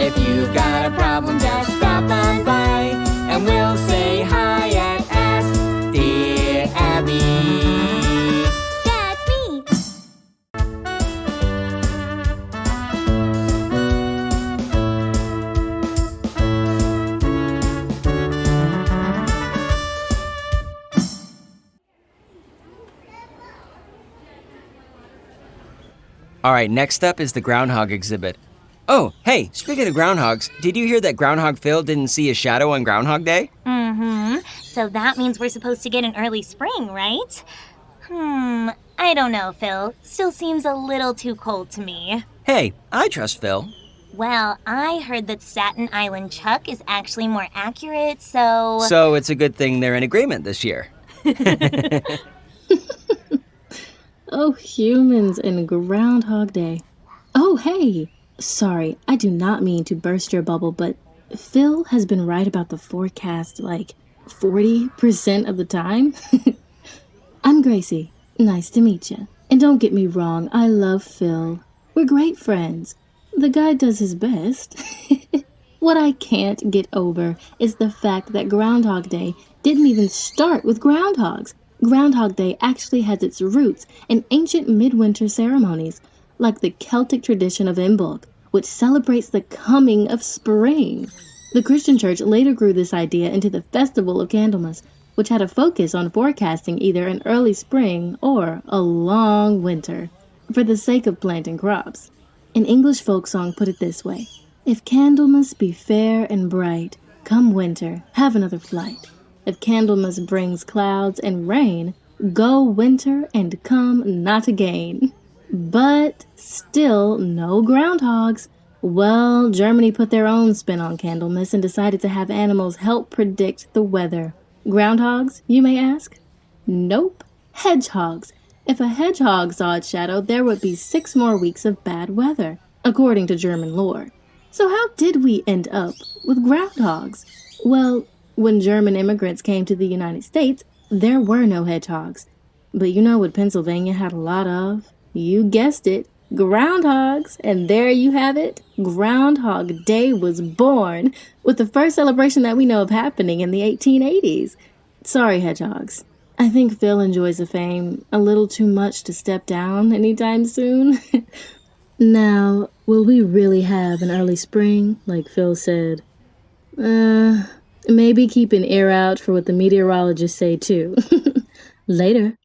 If you've got a problem, just stop on by, and we'll say hi and ask Dear Abby. Yeah, it's me. All right, next up is the groundhog exhibit. Oh, hey, speaking of groundhogs, did you hear that Groundhog Phil didn't see a shadow on Groundhog Day? Mm-hmm. So that means we're supposed to get an early spring, right? I don't know, Phil. Still seems a little too cold to me. Hey, I trust Phil. Well, I heard that Staten Island Chuck is actually more accurate, so... So it's a good thing they're in agreement this year. Oh, humans and Groundhog Day. Oh, hey! Sorry, I do not mean to burst your bubble, but Phil has been right about the forecast, like, 40% of the time. I'm Gracie. Nice to meet you. And don't get me wrong, I love Phil. We're great friends. The guy does his best. What I can't get over is the fact that Groundhog Day didn't even start with groundhogs. Groundhog Day actually has its roots in ancient midwinter ceremonies, like the Celtic tradition of Imbolc, which celebrates the coming of spring. The Christian church later grew this idea into the Festival of Candlemas, which had a focus on forecasting either an early spring or a long winter, for the sake of planting crops. An English folk song put it this way: "If Candlemas be fair and bright, come winter, have another flight. If Candlemas brings clouds and rain, go winter and come not again." But still no groundhogs. Well, Germany put their own spin on Candlemas and decided to have animals help predict the weather. Groundhogs, you may ask? Nope. Hedgehogs. If a hedgehog saw its shadow, there would be 6 more weeks of bad weather, according to German lore. So how did we end up with groundhogs? Well, when German immigrants came to the United States, there were no hedgehogs. But you know what Pennsylvania had a lot of? You guessed it, groundhogs. And there you have it. Groundhog Day was born, with the first celebration that we know of happening in the 1880s. Sorry, hedgehogs. I think Phil enjoys the fame a little too much to step down anytime soon. Now, will we really have an early spring, like Phil said? Maybe keep an ear out for what the meteorologists say too. Later.